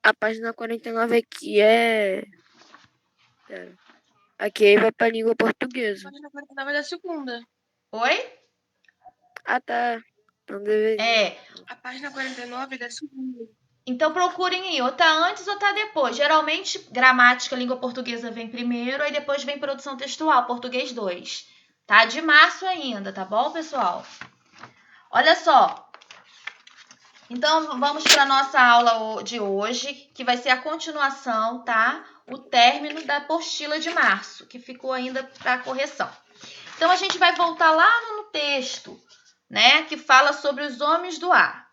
A página 49 aqui é... Pera. Aqui aí vai pra língua portuguesa. A página 49 é da segunda. Oi? Ah, tá. Não deveria. A página 49 é da segunda. Então procurem aí, ou tá antes ou tá depois. Geralmente, gramática, língua portuguesa vem primeiro, aí depois vem produção textual, português 2. Tá? De março ainda, tá bom, pessoal? Olha só. Então, vamos para a nossa aula de hoje, que vai ser a continuação, tá? O término da apostila de março, que ficou ainda para correção. Então, a gente vai voltar lá no texto, né? Que fala sobre os homens do ar.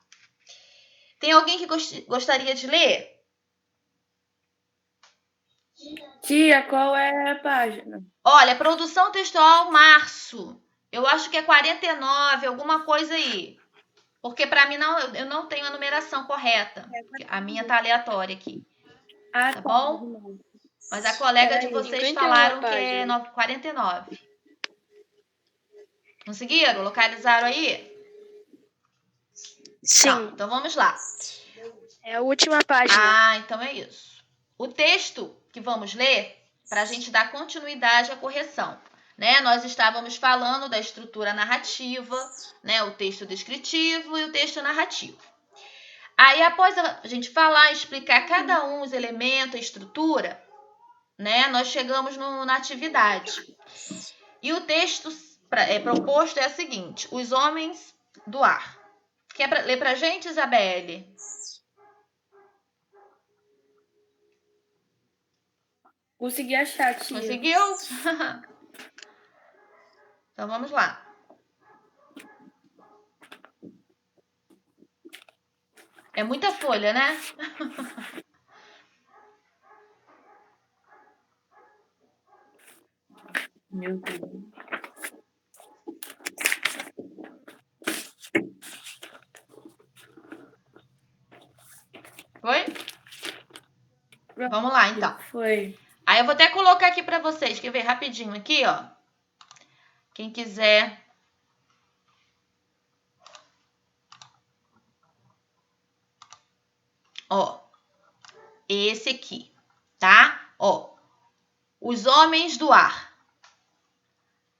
Tem alguém que gostaria de ler? Tia, qual é a página? Olha, produção textual março. Eu acho que é 49, alguma coisa aí. Porque para mim eu não tenho a numeração correta. A minha tá aleatória aqui. Ah, Tá bom? Mas a colega de vocês falaram que é 49. Conseguiram? Localizaram aí? Sim. Tá, então vamos lá. É a última página. Ah, então é isso. O texto que vamos ler, para a gente dar continuidade à correção. Né? Nós estávamos falando da estrutura narrativa, né? O texto descritivo e o texto narrativo. Aí, após a gente falar e explicar cada um os elementos, a estrutura, né? Nós chegamos na atividade. E o texto proposto é o seguinte: os homens do ar. Quer ler para a gente, Isabelle? Consegui achar, tia. Conseguiu? Então vamos lá. É muita folha, né? Meu Deus. Foi? Vamos lá, então. Foi. Aí eu vou até colocar aqui para vocês. Quer ver rapidinho aqui, ó? Quem quiser. Ó. Esse aqui, tá? Ó. Os homens do ar.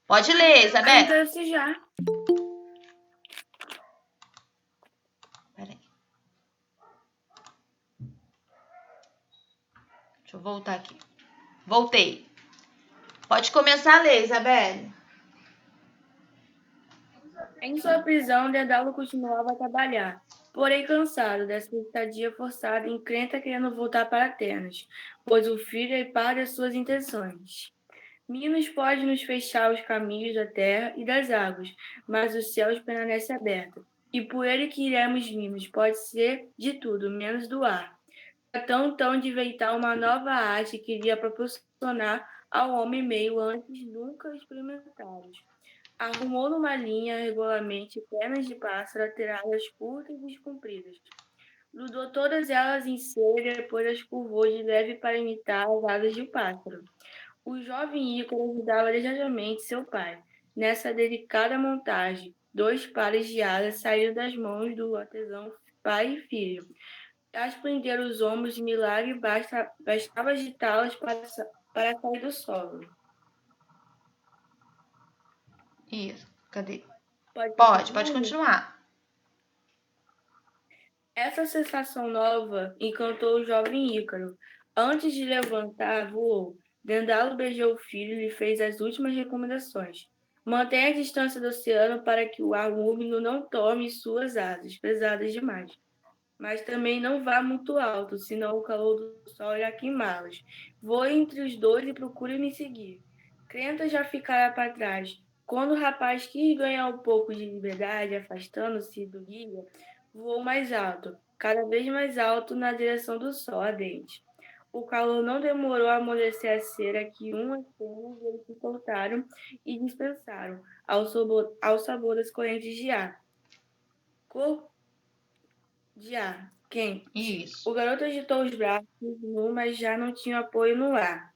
Pode ler, Isabel. Então esse já. Peraí. Deixa eu voltar aqui. Voltei. Pode começar a ler, Isabelle. Em sua prisão, Dedalo continuava a trabalhar, porém cansado dessa estadia forçada e encrenca querendo voltar para Atenas, pois o filho é par das suas intenções. Minos pode nos fechar os caminhos da terra e das águas, mas os céus permanecem abertos, e por ele que iremos Minos, pode ser de tudo, menos do ar. Tão de inventar uma nova arte que iria proporcionar ao homem meio antes nunca experimentados. Arrumou numa linha regularmente pernas de pássaro atiradas curtas e compridas. Grudou todas elas em cera e depois as curvou de leve para imitar as asas de um pássaro. O jovem Ícaro ajudava ligeiramente seu pai. Nessa delicada montagem, 2 pares de asas saíram das mãos do artesão pai e filho. As prender os ombros de milagre bastava agitá-las para sair do solo. Isso. Cadê? Pode continuar. Essa sensação nova encantou o jovem Ícaro. Antes de levantar, voou. Dendalo beijou o filho e lhe fez as últimas recomendações. Mantenha a distância do oceano para que o ar úmido não tome suas asas, pesadas demais. Mas também não vá muito alto, senão o calor do sol irá queimá-las. Voe entre os dois e procure me seguir. Crenta já ficará para trás. Quando o rapaz quis ganhar um pouco de liberdade, afastando-se do guia, voou mais alto, cada vez mais alto na direção do sol ardente. O calor não demorou a amolecer a cera que umas pernas eles se soltaram e dispersaram ao sabor das correntes de ar. Quente. Isso. O garoto agitou os braços nu, mas já não tinha apoio no ar.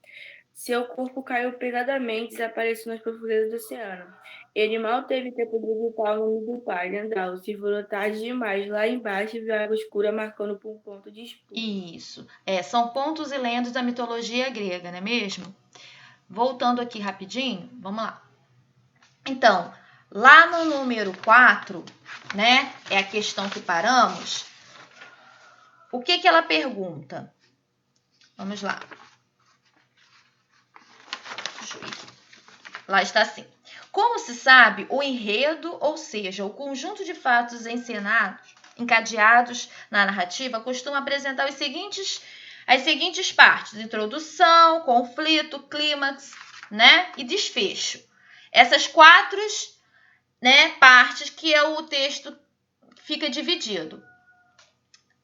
Seu corpo caiu pesadamente e desapareceu nas profundezas do oceano. Ele mal teve tempo de gritar o nome do pai, lembrá-lo. Se for tarde demais, lá embaixo viu a água escura marcando por um ponto de espuma. Isso. São contos e lendas da mitologia grega, não é mesmo? Voltando aqui rapidinho, vamos lá. Então, lá no número 4, né, é a questão que paramos. O que ela pergunta? Vamos lá. Deixa eu ir aqui. Lá está assim. Como se sabe, o enredo, ou seja, o conjunto de fatos encadeados na narrativa, costuma apresentar as seguintes partes: introdução, conflito, clímax, né, e desfecho. Essas 4, né, partes que o texto fica dividido.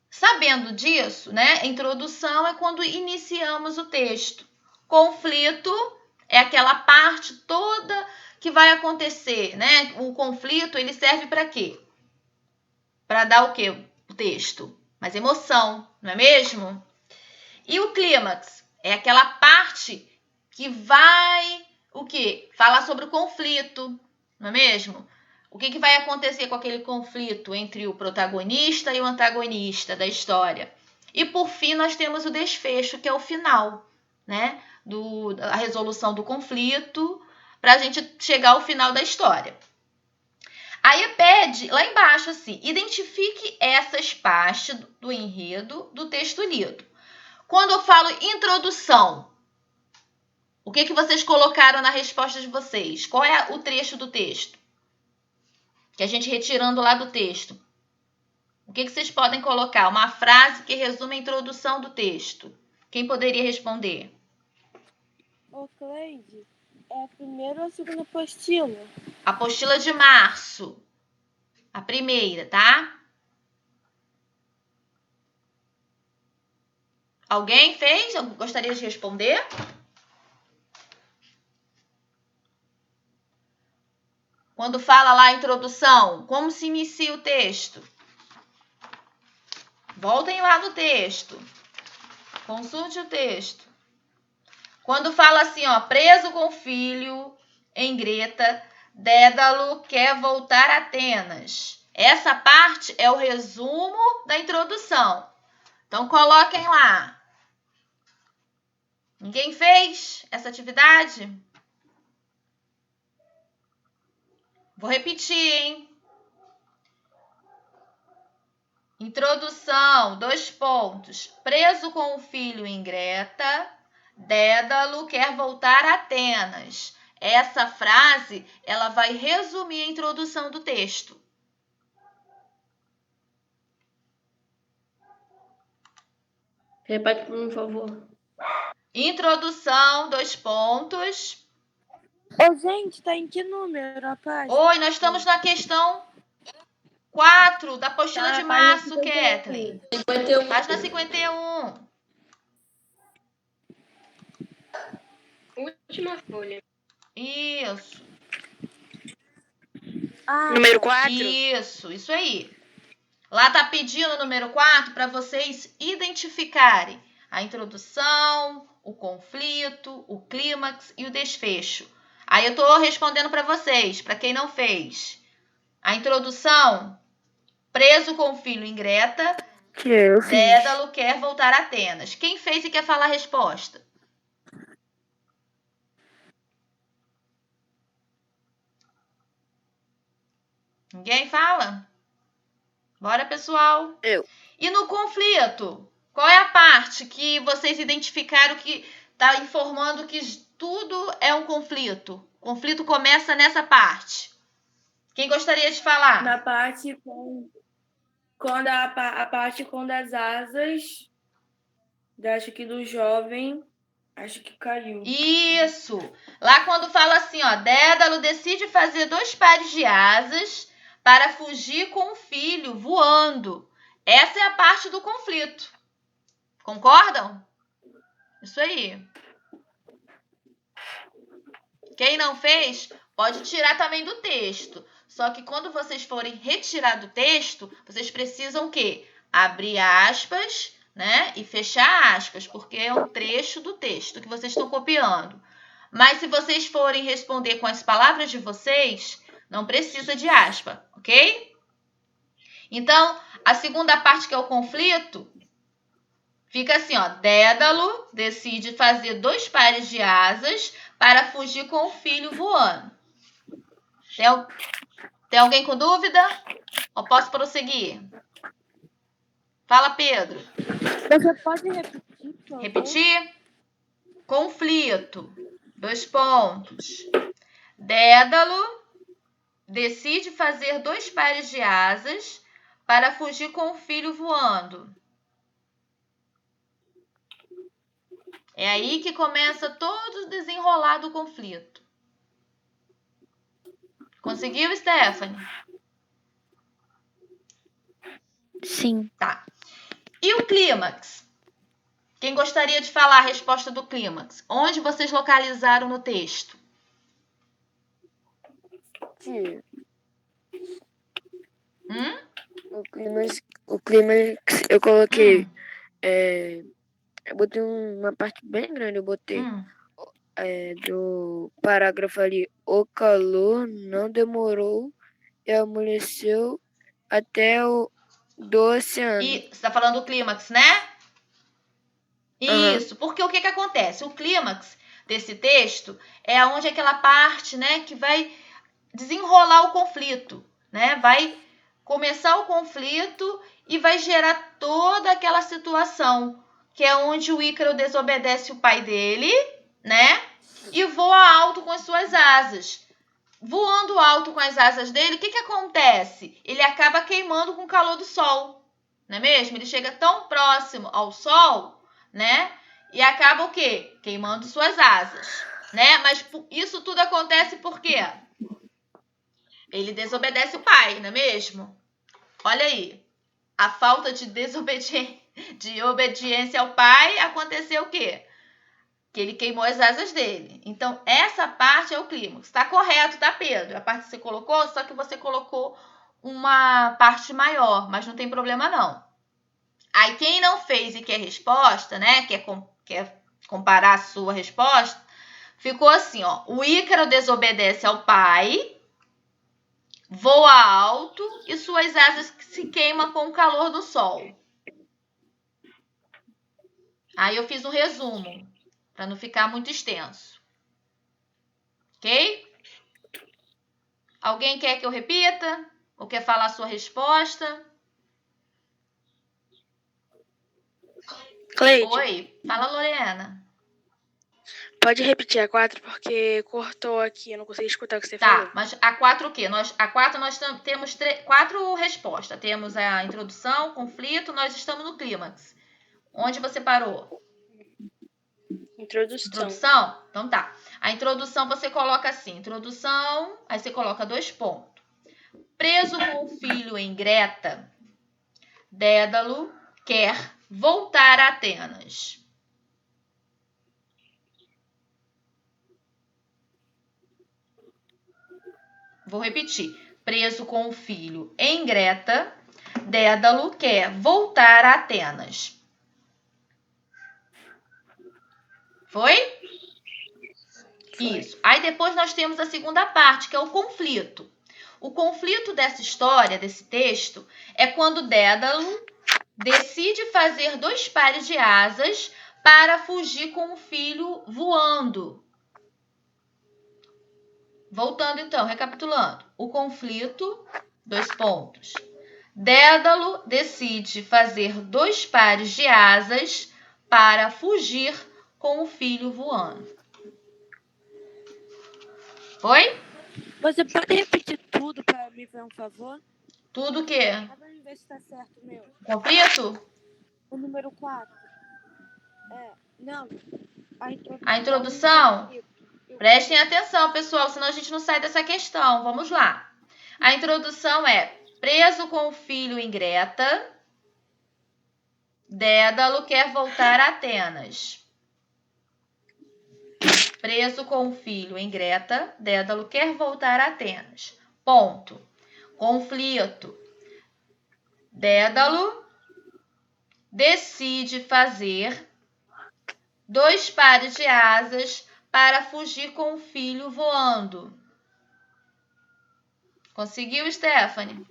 Sabendo disso, né, a introdução é quando iniciamos o texto. Conflito é aquela parte toda que vai acontecer, né? O conflito, ele serve para quê? Para dar o quê? O texto. Mais emoção, não é mesmo? E o clímax é aquela parte que vai o quê? Falar sobre o conflito, não é mesmo? O que vai acontecer com aquele conflito entre o protagonista e o antagonista da história? E por fim nós temos o desfecho, que é o final, né? A resolução do conflito, para a gente chegar ao final da história. Aí pede lá embaixo assim: identifique essas partes do enredo do texto lido. Quando eu falo introdução, o que vocês colocaram na resposta de vocês? Qual é o trecho do texto? Que a gente retirando lá do texto. O que vocês podem colocar? Uma frase que resume a introdução do texto. Quem poderia responder? Ô, Cleide, é a primeira ou a segunda apostila? A apostila de março. A primeira, tá? Alguém fez? Eu gostaria de responder? Quando fala lá a introdução, como se inicia o texto? Voltem lá no texto. Consulte o texto. Quando fala assim, ó, preso com filho em Greta, Dédalo quer voltar a Atenas. Essa parte é o resumo da introdução. Então, coloquem lá. Ninguém fez essa atividade? Vou repetir, hein? Introdução, 2 pontos. Preso com o filho em Greta, Dédalo quer voltar a Atenas. Essa frase, ela vai resumir a introdução do texto. Repete, por favor. Introdução, 2 pontos. Ô, gente, tá em que número a página? Oi, nós estamos na questão 4 da apostila de março, Kathleen. 51. Página 51. Última folha. Isso. Número 4? Isso aí. Lá tá pedindo o número 4 para vocês identificarem a introdução, o conflito, o clímax e o desfecho. Aí eu tô respondendo para vocês, para quem não fez. A introdução, preso com o filho em Greta, Dédalo quer voltar a Atenas. Quem fez e quer falar a resposta? Ninguém fala? Bora, pessoal. Eu. E no conflito, qual é a parte que vocês identificaram que está informando que tudo é um conflito? O conflito começa nessa parte. Quem gostaria de falar? Na parte quando a parte quando as asas, acho que do jovem, acho que caiu. Isso. Lá quando fala assim, ó, Dédalo decide fazer 2 pares de asas para fugir com o filho voando. Essa é a parte do conflito. Concordam? Isso aí. Quem não fez, pode tirar também do texto. Só que quando vocês forem retirar do texto, vocês precisam o quê? Abrir aspas, né? E fechar aspas, porque é um trecho do texto que vocês estão copiando. Mas se vocês forem responder com as palavras de vocês, não precisa de aspa, ok? Então, a segunda parte, que é o conflito, fica assim, ó. Dédalo decide fazer 2 pares de asas para fugir com o filho voando. Tem alguém com dúvida? Ou posso prosseguir? Fala, Pedro. Você pode repetir, por favor? Repetir? Conflito. 2 pontos. Dédalo decide fazer 2 pares de asas para fugir com o filho voando. É aí que começa todo o desenrolar do conflito. Conseguiu, Stephanie? Sim. Tá. E o clímax? Quem gostaria de falar a resposta do clímax? Onde vocês localizaram no texto? Tia, Hum? o clímax eu coloquei. Eu botei uma parte bem grande, eu botei do parágrafo ali. O calor não demorou e amoleceu até do oceano. E você está falando do clímax, né? Isso, porque o que acontece? O clímax desse texto é onde aquela parte, né, que vai desenrolar o conflito, né? Vai começar o conflito e vai gerar toda aquela situação, que é onde o Ícaro desobedece o pai dele, né? E voa alto com as suas asas. Voando alto com as asas dele, o que acontece? Ele acaba queimando com o calor do sol, não é mesmo? Ele chega tão próximo ao sol, né? E acaba o quê? Queimando suas asas, né? Mas isso tudo acontece por quê? Ele desobedece o pai, não é mesmo? Olha aí, a falta de obediência ao pai aconteceu o quê? Que ele queimou as asas dele. Então, essa parte é o clímax. Está correto, tá, Pedro? A parte que você colocou, só que você colocou uma parte maior, mas não tem problema não. Aí, quem não fez e quer resposta, né, quer comparar a sua resposta, ficou assim, ó. O Ícaro desobedece ao pai, voa alto e suas asas se queimam com o calor do sol. Aí eu fiz um resumo, para não ficar muito extenso. Ok? Alguém quer que eu repita? Ou quer falar a sua resposta? Cleide, Oi, fala, Lorena. pode repetir a 4 porque cortou aqui, eu não consegui escutar o que você falou. Tá, mas a 4 o quê? A 4 nós temos 4 respostas. Temos a introdução, conflito, nós estamos no clímax. Onde você parou? Introdução? Então tá. A introdução você coloca assim, introdução, aí você coloca 2 pontos. Preso com o filho em Greta, Dédalo quer voltar a Atenas. Vou repetir. Preso com o filho em Greta, Dédalo quer voltar a Atenas. Foi? Isso. Aí depois nós temos a segunda parte, que é o conflito. O conflito dessa história, desse texto, é quando Dédalo decide fazer 2 pares de asas para fugir com o filho voando. Voltando então, recapitulando. O conflito, 2 pontos. Dédalo decide fazer 2 pares de asas para fugir com o filho voando. Foi? Você pode repetir tudo para me fazer um favor? Tudo o quê? Só para ver se tá certo meu. Conflito? O número 4. Não. A introdução? Prestem atenção, pessoal, senão a gente não sai dessa questão. Vamos lá. A introdução é: preso com o filho em Greta, Dédalo quer voltar a Atenas. Preso com o filho em Greta, Dédalo quer voltar a Atenas. Ponto. Conflito. Dédalo decide fazer 2 pares de asas para fugir com o filho voando. Conseguiu, Stephanie?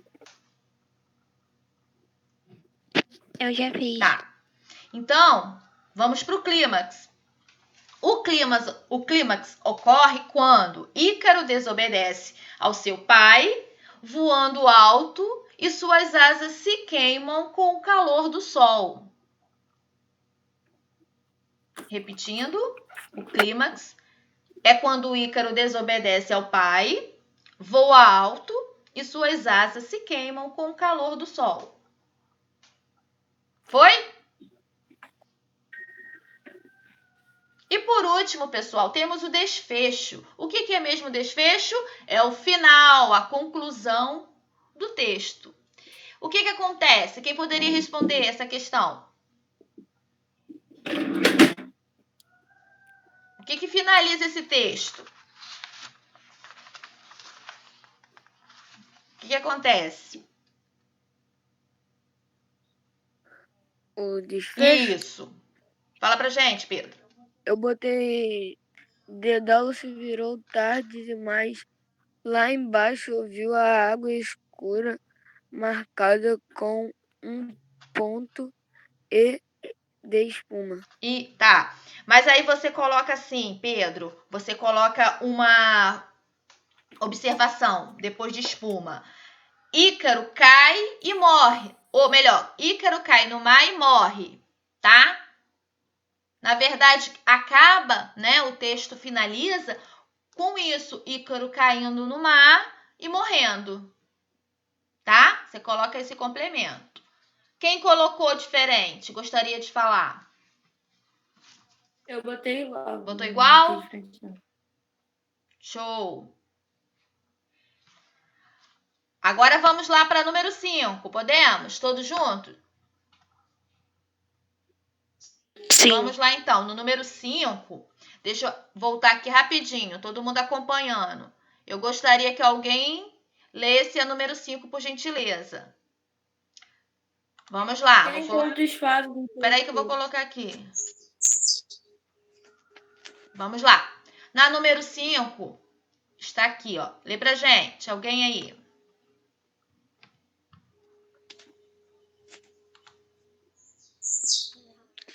Eu já fiz. Tá. Então, vamos para o clímax. O clímax ocorre quando Ícaro desobedece ao seu pai, voando alto, e suas asas se queimam com o calor do sol. Repetindo, o clímax é quando Ícaro desobedece ao pai, voa alto e suas asas se queimam com o calor do sol. Foi? E por último, pessoal, temos o desfecho. O que é mesmo o desfecho? É o final, a conclusão do texto. O que acontece? Quem poderia responder essa questão? O que finaliza esse texto? O que acontece? O desfecho, Isso. Fala pra gente, Pedro. eu botei Dedalo se virou tarde demais. Lá embaixo ouviu a água escura marcada com um ponto E de espuma. E tá. Mas aí você coloca assim, Pedro, você coloca uma observação depois de espuma. Ícaro cai e morre. Ou melhor, Ícaro cai no mar e morre, tá? Na verdade, acaba, né? O texto finaliza com isso, Ícaro caindo no mar e morrendo, tá? Você coloca esse complemento. Quem colocou diferente? Gostaria de falar? Eu botei igual. Botou igual? Não tem diferença, não. Show! Agora vamos lá para número 5. Podemos? Todos juntos? Sim. Vamos lá então. No número 5, deixa eu voltar aqui rapidinho, todo mundo acompanhando. Eu gostaria que alguém lesse a número 5, por gentileza. Vamos lá. Quem conta os fatos? Espera aí que eu vou colocar aqui. Vamos lá. Na número 5, está aqui, ó. Lê pra gente. Alguém aí?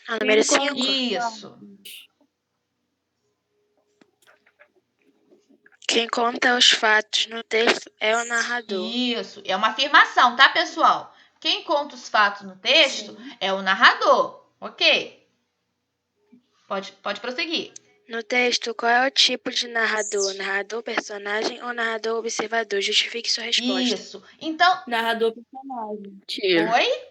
A número 5. Isso. Quem conta os fatos no texto é o narrador. Isso. É uma afirmação, tá, pessoal? Quem conta os fatos no texto é o narrador. Ok? Pode prosseguir. No texto, qual é o tipo de narrador? Narrador, personagem ou narrador observador? Justifique sua resposta. Isso. Então, Narrador personagem. Tira. oi?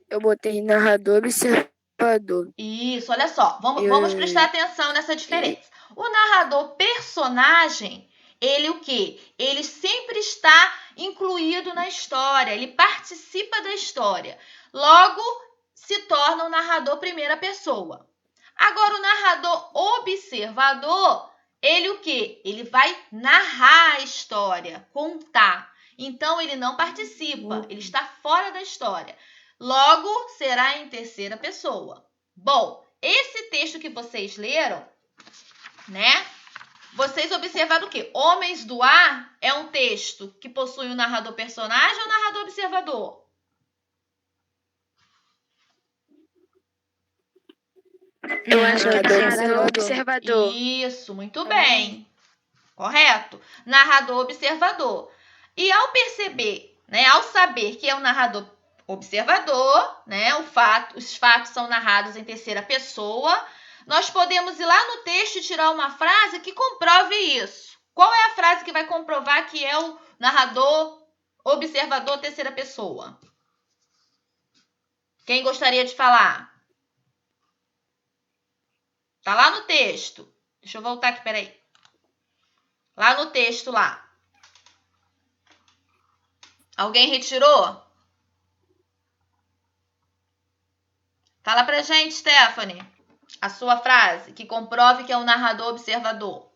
Eu botei narrador observador. Isso, olha só. Vamos prestar atenção nessa diferença. O narrador personagem, ele o quê? Ele sempre está incluído na história, ele participa da história. Logo, se torna um narrador primeira pessoa. Agora, o narrador observador, ele o quê? Ele vai narrar a história, contar. Então, ele não participa, ele está fora da história. Logo, será em terceira pessoa. Bom, esse texto que vocês leram, né? Vocês observaram o quê? Homens do Ar é um texto que possui um narrador personagem ou narrador observador? Eu acho que é narrador observador. Isso, muito bem. Correto? Narrador observador. E ao perceber, né, ao saber que é um narrador observador, né, os fatos são narrados em terceira pessoa, nós podemos ir lá no texto e tirar uma frase que comprove isso. Qual é a frase que vai comprovar que é o narrador observador terceira pessoa? Quem gostaria de falar? Tá lá no texto. Deixa eu voltar aqui, peraí. Lá no texto, lá. Alguém retirou? Fala pra gente, Stephanie, a sua frase que comprove que é um narrador observador.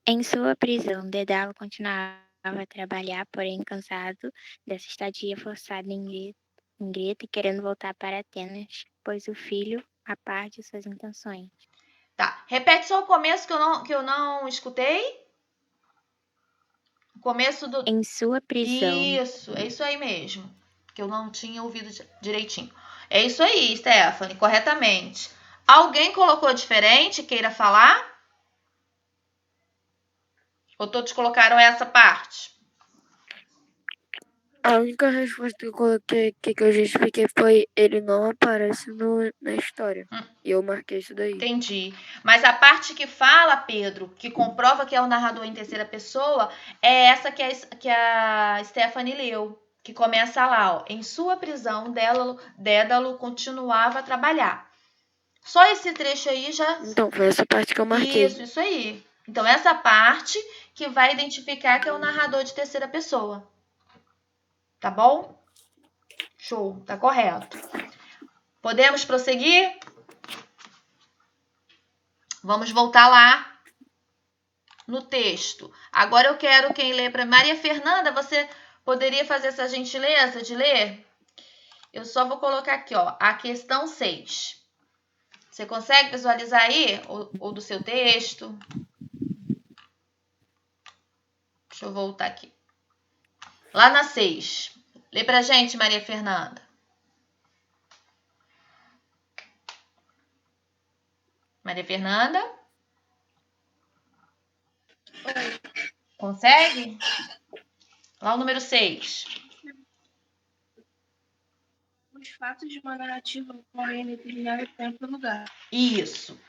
Em sua prisão, Dedalo continuava a trabalhar, porém cansado dessa estadia forçada em Greta e querendo voltar para Atenas, pois o filho, a par de suas intenções. Tá. Repete só o começo que eu não escutei. O começo do... Em sua prisão. Isso, é isso aí mesmo. Que eu não tinha ouvido direitinho. É isso aí, Stephanie, corretamente. Alguém colocou diferente, queira falar? Ou todos colocaram essa parte? A única resposta que eu coloquei aqui que eu justifiquei foi ele não aparece na história. E eu marquei isso daí. Entendi. Mas a parte que fala, Pedro, que comprova que é o narrador em terceira pessoa, é essa que a Stephanie leu. Que começa lá, ó. Em sua prisão, Dédalo continuava a trabalhar. Só esse trecho aí já... Então, foi essa parte que eu marquei. Isso aí. Então, essa parte que vai identificar que é o narrador de terceira pessoa. Tá bom? Show, tá correto. Podemos prosseguir? Vamos voltar lá no texto. Agora eu quero quem lê para Maria Fernanda, você poderia fazer essa gentileza de ler? Eu só vou colocar aqui, ó, a questão 6. Você consegue visualizar aí ou do seu texto? Deixa eu voltar aqui. Lá na 6. Lê pra gente, Maria Fernanda. Maria Fernanda? Oi. Consegue? Lá o número 6. Os fatos de uma narrativa ocorrem em determinado tempo e lugar. Isso.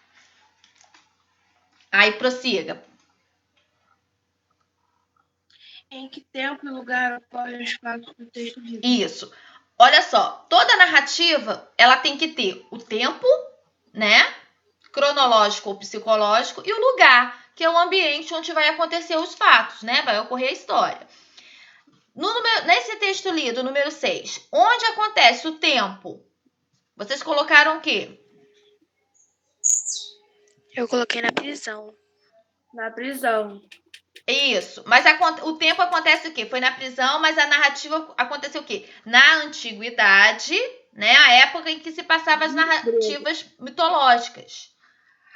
Aí prossiga. Em que tempo e lugar ocorrem os fatos do texto lido? Isso. Olha só, toda narrativa, ela tem que ter o tempo, né? Cronológico ou psicológico e o lugar, que é o ambiente onde vai acontecer os fatos, né? Vai ocorrer a história. Nesse texto lido, número 6, onde acontece o tempo? Vocês colocaram o quê? Eu coloquei na prisão. Na prisão. Isso. Mas o tempo acontece o quê? Foi na prisão, mas a narrativa aconteceu o quê? Na antiguidade, né? A época em que se passavam as narrativas mitológicas.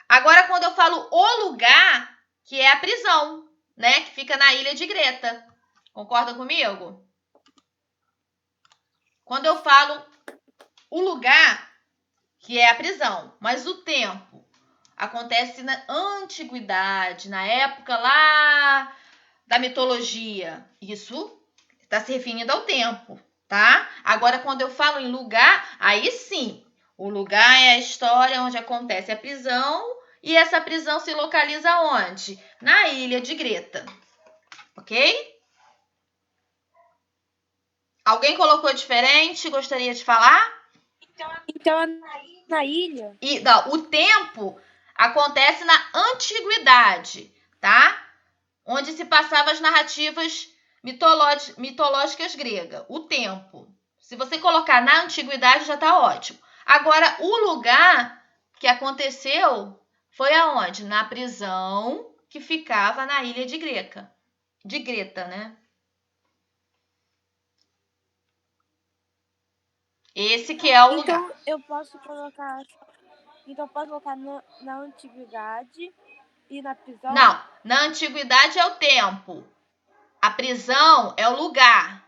Agora, quando eu falo o lugar, que é a prisão, né? Que fica na ilha de Greta. Concorda comigo? Quando eu falo o lugar, que é a prisão, mas o tempo acontece na antiguidade, na época lá da mitologia. Isso está se referindo ao tempo, tá? Agora, quando eu falo em lugar, aí sim, o lugar é a história onde acontece a prisão e essa prisão se localiza onde? Na ilha de Greta, ok? Alguém colocou diferente? Gostaria de falar? Então, na ilha? Não, o tempo acontece na antiguidade, tá? Onde se passavam as narrativas mitológicas gregas. O tempo. Se você colocar na antiguidade, já está ótimo. Agora, o lugar que aconteceu foi aonde? Na prisão que ficava na ilha de Greta, né? Esse que é o lugar. Então, eu posso colocar na antiguidade e na prisão? Não, na antiguidade é o tempo. A prisão é o lugar.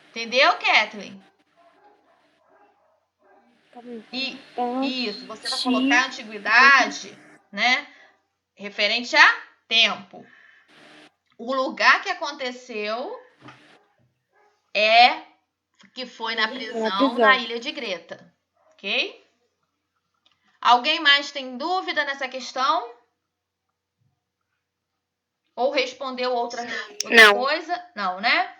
Entendeu, Kathleen? Isso, você vai colocar antiguidade, né? Referente a tempo. O lugar que aconteceu que foi na prisão na ilha de Greta, ok? Alguém mais tem dúvida nessa questão? Ou respondeu outra coisa? Não, né?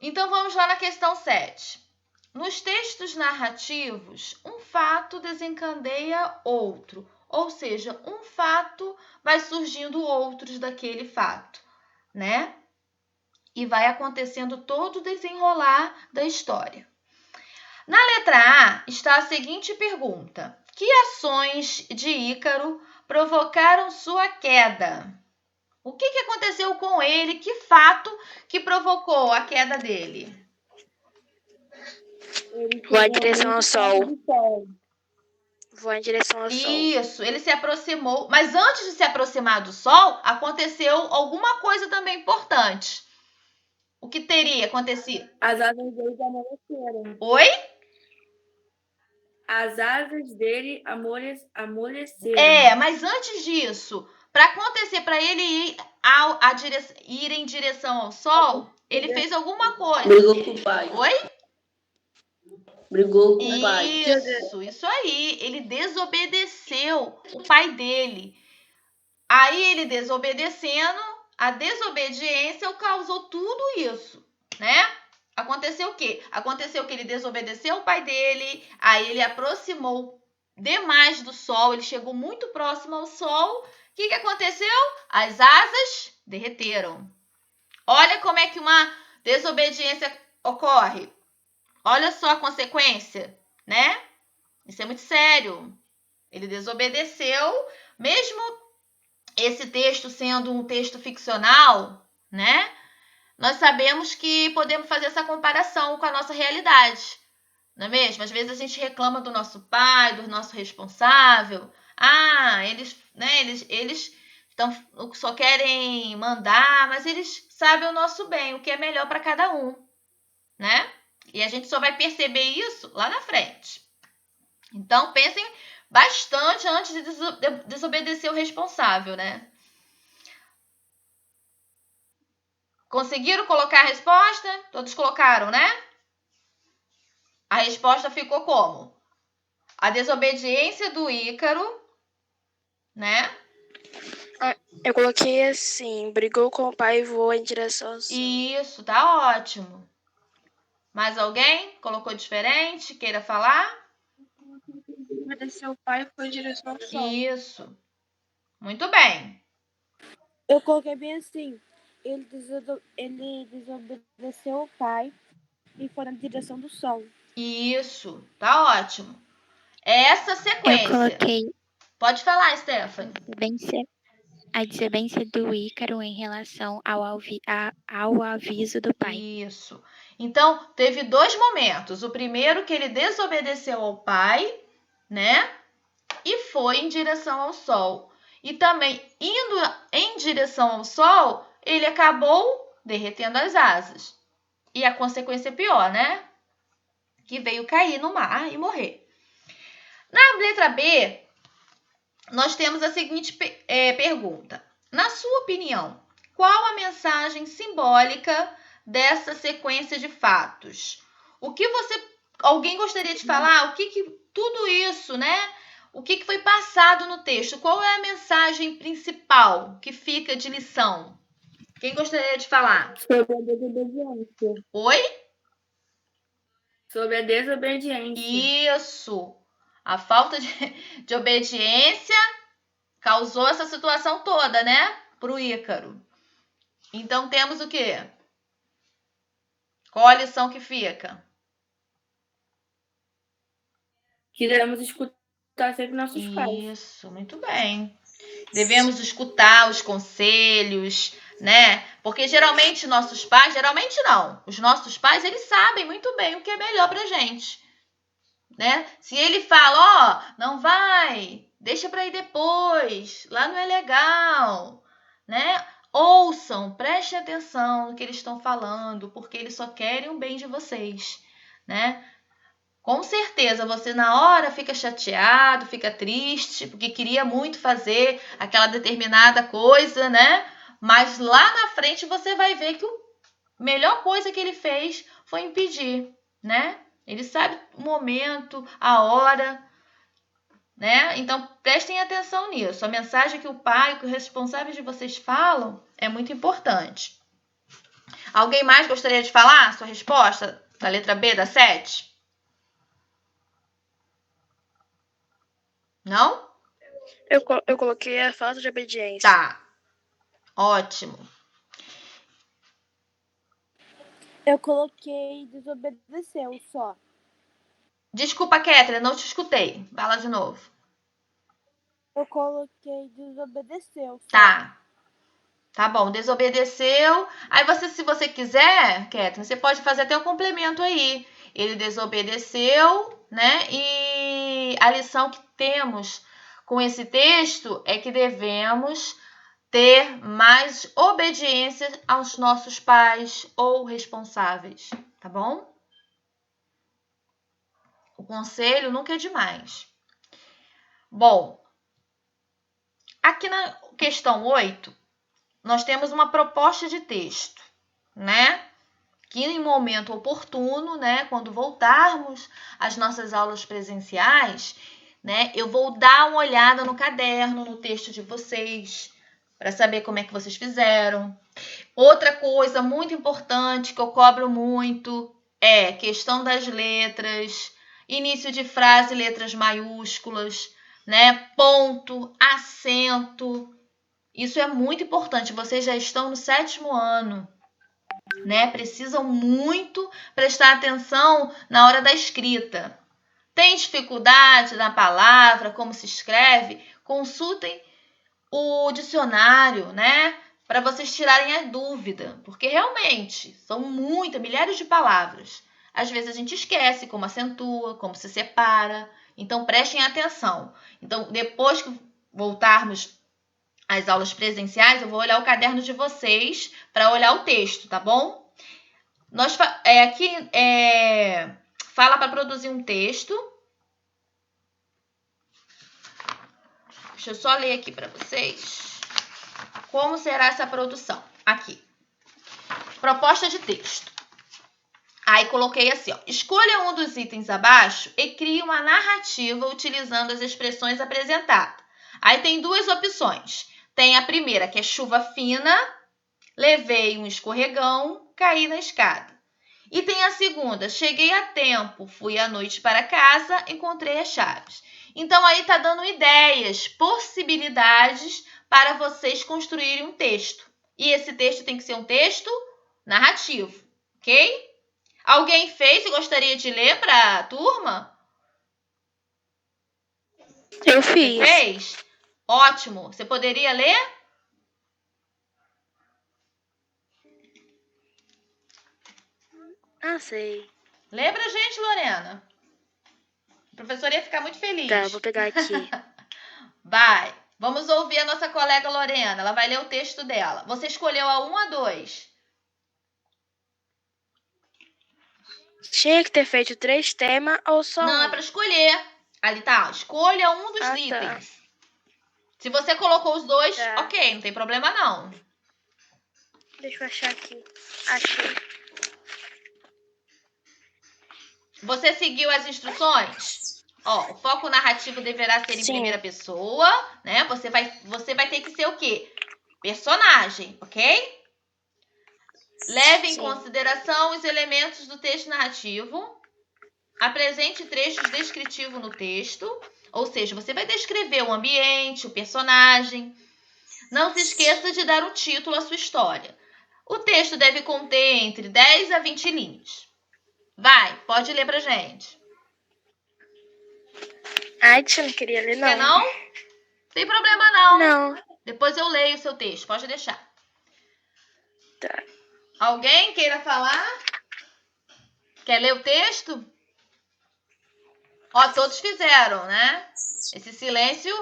Então vamos lá na questão 7. Nos textos narrativos, um fato desencadeia outro, ou seja, um fato vai surgindo outros daquele fato, né? E vai acontecendo todo o desenrolar da história. Na letra A está a seguinte pergunta: Que ações de Ícaro provocaram sua queda? O que aconteceu com ele? Que fato que provocou a queda dele? Ele Voar em chegou direção ao muito sol. perto do sol. Voar em direção ao sol. Isso, ele se aproximou. Mas antes de se aproximar do Sol, aconteceu alguma coisa também importante. O que teria acontecido? As asas dele amoleceram. Oi? As asas dele amoleceram. Mas antes disso, para acontecer, para ele ir em direção ao Sol, ele fez alguma coisa. Brigou com o pai. Oi? Brigou com o pai. Isso aí. Ele desobedeceu o pai dele. Aí ele desobedecendo, a desobediência causou tudo isso, né? Aconteceu o quê? Aconteceu que ele desobedeceu o pai dele, aí ele aproximou demais do sol, ele chegou muito próximo ao sol. O que aconteceu? As asas derreteram. Olha como é que uma desobediência ocorre. Olha só a consequência, né? Isso é muito sério. Ele desobedeceu, mesmo esse texto sendo um texto ficcional, né? Nós sabemos que podemos fazer essa comparação com a nossa realidade, não é mesmo? Às vezes a gente reclama do nosso pai, do nosso responsável. Eles só querem mandar, mas eles sabem o nosso bem, o que é melhor para cada um, né? E a gente só vai perceber isso lá na frente. Então, pensem bastante antes de desobedecer o responsável, né? Conseguiram colocar a resposta? Todos colocaram, né? A resposta ficou como? A desobediência do Ícaro, né? Eu coloquei assim, brigou com o pai e voou em direção ao sol. Isso, tá ótimo. Mais alguém colocou diferente? Queira falar? Obedeceu o pai e foi em direção ao sol. Isso. Muito bem. Eu coloquei bem assim. Ele desobedeceu o pai e foi na direção do sol. Isso, tá ótimo. É essa Eu sequência. coloquei Pode falar, Stephanie. a desobediência do Ícaro em relação ao aviso do pai. Isso. Então, teve 2 momentos. O primeiro que ele desobedeceu ao pai, né? E foi em direção ao sol. E também, indo em direção ao sol, ele acabou derretendo as asas. E a consequência é pior, né? Que veio cair no mar e morrer. Na letra B, nós temos a seguinte pergunta. Na sua opinião, qual a mensagem simbólica dessa sequência de fatos? Alguém gostaria de falar? O que tudo isso, né? O que foi passado no texto? Qual é a mensagem principal que fica de lição? Quem gostaria de falar? Sobre a desobediência. Oi? Sobre a desobediência. Isso. A falta de obediência causou essa situação toda, né? Pro Ícaro. Então temos o quê? Qual a lição que fica? Que devemos escutar sempre nossos pais. Isso, muito bem. Devemos escutar os conselhos, né? Porque geralmente os nossos pais, eles sabem muito bem o que é melhor pra gente, né? Se ele fala, não vai, deixa pra ir depois, lá não é legal, né? Ouçam, prestem atenção no que eles estão falando, porque eles só querem o bem de vocês, né? Com certeza, você na hora fica chateado, fica triste, porque queria muito fazer aquela determinada coisa, né? Mas lá na frente você vai ver que a melhor coisa que ele fez foi impedir, né? Ele sabe o momento, a hora, né? Então, prestem atenção nisso. A mensagem que o pai, que os responsáveis de vocês falam é muito importante. Alguém mais gostaria de falar sua resposta da letra B da 7? Não? Eu coloquei a falta de obediência. Tá. Ótimo. Eu coloquei desobedeceu só. Desculpa, Kétria, não te escutei. Fala de novo. Eu coloquei desobedeceu. Tá bom, desobedeceu. Aí se você quiser, Kétria, você pode fazer até o complemento aí. Ele desobedeceu, né? E a lição que temos com esse texto é que devemos ter mais obediência aos nossos pais ou responsáveis, tá bom? O conselho nunca é demais. Bom, aqui na questão 8, nós temos uma proposta de texto, né? Que em momento oportuno, né, quando voltarmos às nossas aulas presenciais, né, eu vou dar uma olhada no caderno, no texto de vocês, para saber como é que vocês fizeram. Outra coisa muito importante que eu cobro muito é questão das letras, início de frase, letras maiúsculas, né, ponto, acento. Isso é muito importante. Vocês já estão no 7º ano, né? Precisam muito prestar atenção na hora da escrita. Tem dificuldade na palavra, como se escreve? Consultem o dicionário, né? Para vocês tirarem a dúvida, porque realmente são milhares de palavras. Às vezes a gente esquece como acentua, como se separa. Então prestem atenção. Então, depois que voltarmos às aulas presenciais, eu vou olhar o caderno de vocês para olhar o texto, tá bom? Fala para produzir um texto. Deixa eu só ler aqui para vocês como será essa produção. Aqui. Proposta de texto. Aí coloquei assim, ó. Escolha um dos itens abaixo e crie uma narrativa utilizando as expressões apresentadas. Aí tem 2 opções. Tem a primeira, que é chuva fina, levei um escorregão, caí na escada. E tem a segunda, cheguei a tempo, fui à noite para casa, encontrei as chaves. Então, aí está dando ideias, possibilidades para vocês construírem um texto. E esse texto tem que ser um texto narrativo, ok? Alguém fez e gostaria de ler para a turma? Eu Você fiz. fez? Ótimo. Você poderia ler? Ah, sei. Lê pra gente, Lorena. A professora ia ficar muito feliz. Tá, vou pegar aqui. Vai. Vamos ouvir a nossa colega Lorena. Ela vai ler o texto dela. Você escolheu a 1 ou a 2? Tinha que ter feito 3 temas ou só Não, é um? para escolher. Ali tá. Escolha um dos Ah, itens. tá. Se você colocou os 2, Tá. ok, não tem problema não. Deixa eu achar aqui. Achei. Você seguiu as instruções? Ó, o foco narrativo deverá ser em Sim. primeira pessoa, né? Você vai ter que ser o quê? Personagem, ok? Leve em Sim. consideração os elementos do texto narrativo. Apresente trechos descritivos no texto. Ou seja, você vai descrever o ambiente, o personagem. Não se esqueça de dar um título à sua história. O texto deve conter entre 10 a 20 linhas. Vai, pode ler pra gente. Ai, tia, não queria ler, não. Quer não? Tem problema não. Não. Depois eu leio o seu texto, pode deixar. Tá. Alguém queira falar? Quer ler o texto? Ó, todos fizeram, né? Esse silêncio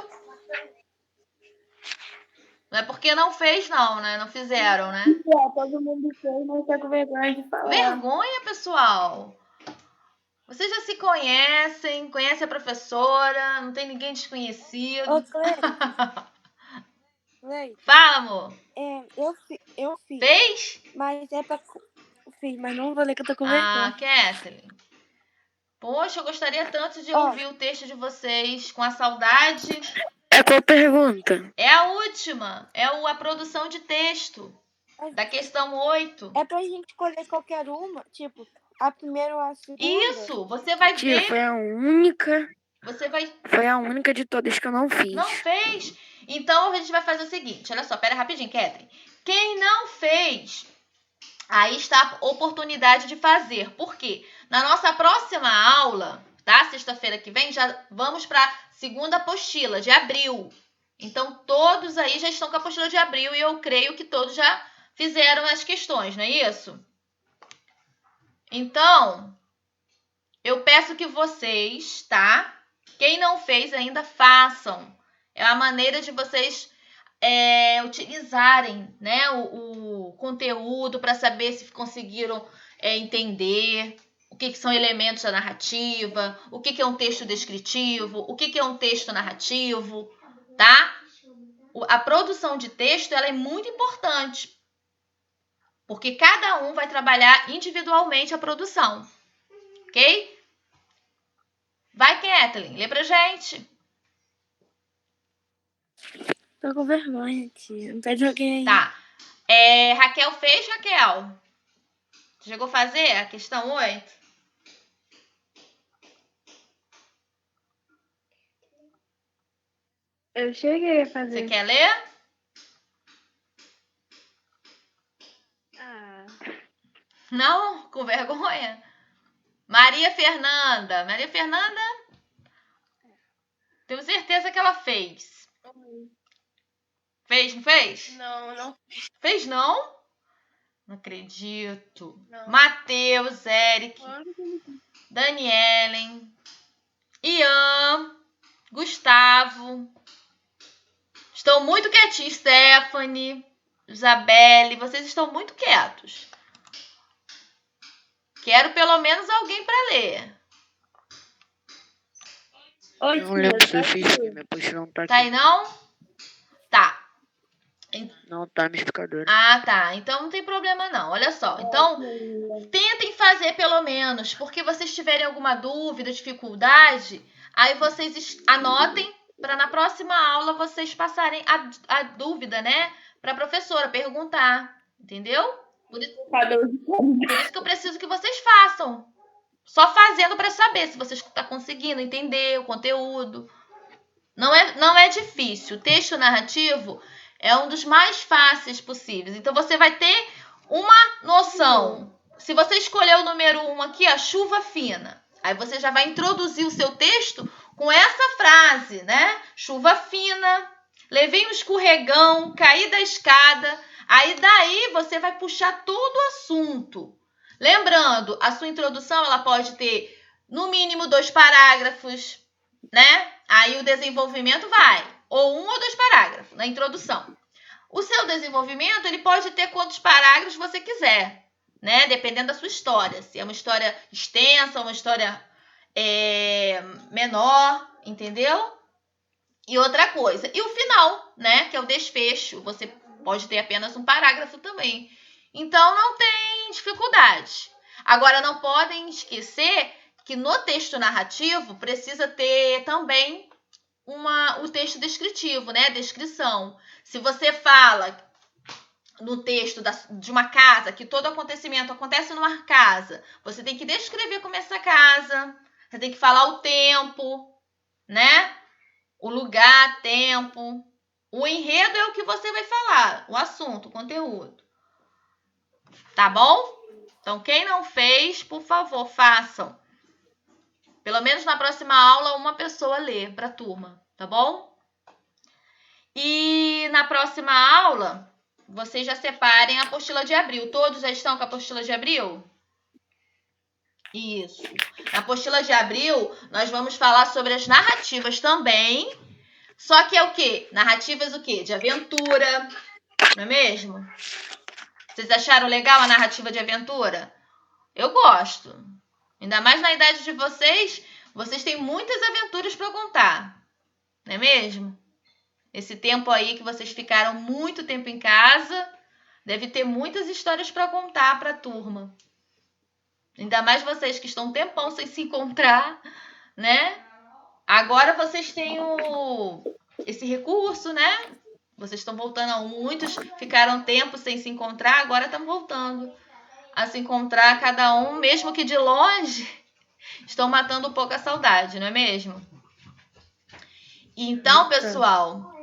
não é porque não fez, não, né? Não fizeram, né? Todo mundo fez, mas tá com vergonha de falar. Vergonha, pessoal. Vocês já se conhecem, conhecem a professora, não tem ninguém desconhecido. Ô, Cleide, Fala, amor. eu fiz. Fez? Mas é pra... Fiz, mas não vou ler que eu tô com Ah, vergonha. Kathleen. Poxa, eu gostaria tanto de Ó. ouvir o texto de vocês com a saudade. É qual pergunta? É a última. É a produção de texto. Da questão 8. É pra gente escolher qualquer uma, tipo, a primeira ou a segunda. Isso, você vai Tia, ver. foi a única. Você vai. Foi a única de todas que eu não fiz. Não fez? Então a gente vai fazer o seguinte. Olha só, pera rapidinho, Kathleen. Quem não fez, aí está a oportunidade de fazer. Por quê? Na nossa próxima aula, tá? Sexta-feira que vem já vamos para a segunda apostila, de abril. Então, todos aí já estão com a apostila de abril e eu creio que todos já fizeram as questões, não é isso? Então, eu peço que vocês, tá? Quem não fez ainda, façam. É a maneira de vocês utilizarem, né, o conteúdo para saber se conseguiram entender o que são elementos da narrativa, o que é um texto descritivo, o que é um texto narrativo, tá? A produção de texto ela é muito importante, porque cada um vai trabalhar individualmente a produção, ok? Vai, Kathleen, lê pra gente. Tô com vergonha, tia. Não pede alguém aí. Tá. Raquel fez, Raquel? Chegou a fazer a questão 8? Eu cheguei a Você fazer. quer ler? Ah, Não? Com vergonha? Maria Fernanda. Maria Fernanda? Tenho certeza que ela fez. Fez, não fez? não. Fez, não? Não acredito. Não. Matheus, Eric, Danielen, Ian, Gustavo. Estão muito quietinhos. Stephanie, Isabelle, vocês estão muito quietos. Quero pelo menos alguém para ler. Oi, Não lembro se tia, eu tá fiz aqui. sim, minha postura não tá Tá aqui. aí não? Tá. Não tá no explicador. Ah, tá. Então não tem problema não. Olha só. Então, tentem fazer pelo menos, porque vocês tiverem alguma dúvida, dificuldade, aí vocês anotem para na próxima aula vocês passarem a dúvida, né? Para a professora perguntar, entendeu? Por isso que eu preciso que vocês façam. Só fazendo para saber se vocês estão conseguindo entender o conteúdo. Não é difícil. O texto narrativo é um dos mais fáceis possíveis. Então, você vai ter uma noção. Se você escolher o número 1 aqui, a chuva fina, aí você já vai introduzir o seu texto com essa frase, né? Chuva fina, levei um escorregão, caí da escada. Aí daí você vai puxar todo o assunto. Lembrando, a sua introdução ela pode ter no mínimo 2 parágrafos, né? Aí o desenvolvimento vai, ou 1 ou 2 parágrafos na introdução. O seu desenvolvimento ele pode ter quantos parágrafos você quiser, né? Dependendo da sua história. Se é uma história extensa, uma história menor, entendeu? E outra coisa. E o final, né? Que é o desfecho. Você pode ter apenas um parágrafo também. Então, não tem dificuldade. Agora, não podem esquecer que no texto narrativo precisa ter também o texto descritivo, né? Descrição. Se você fala no texto de uma casa, que todo acontecimento acontece numa casa, você tem que descrever como é essa casa, você tem que falar o tempo, né? O lugar, tempo. O enredo é o que você vai falar, o assunto, o conteúdo. Tá bom? Então, quem não fez, por favor, façam. Pelo menos na próxima aula, uma pessoa lê para a turma, tá bom? E na próxima aula, vocês já separem a apostila de abril. Todos já estão com a apostila de abril? Isso. Na apostila de abril, nós vamos falar sobre as narrativas também. Só que é o quê? Narrativas o quê? De aventura, não é mesmo? Vocês acharam legal a narrativa de aventura? Eu gosto. Ainda mais na idade de vocês, vocês têm muitas aventuras para contar, não é mesmo? Esse tempo aí que vocês ficaram muito tempo em casa, deve ter muitas histórias para contar para a turma. Ainda mais vocês que estão um tempão sem se encontrar, né? Agora vocês têm esse recurso, né? Vocês estão voltando, muitos ficaram tempo sem se encontrar, agora estão voltando a se encontrar cada um, mesmo que de longe, estão matando um pouco a saudade, não é mesmo? Então, pessoal,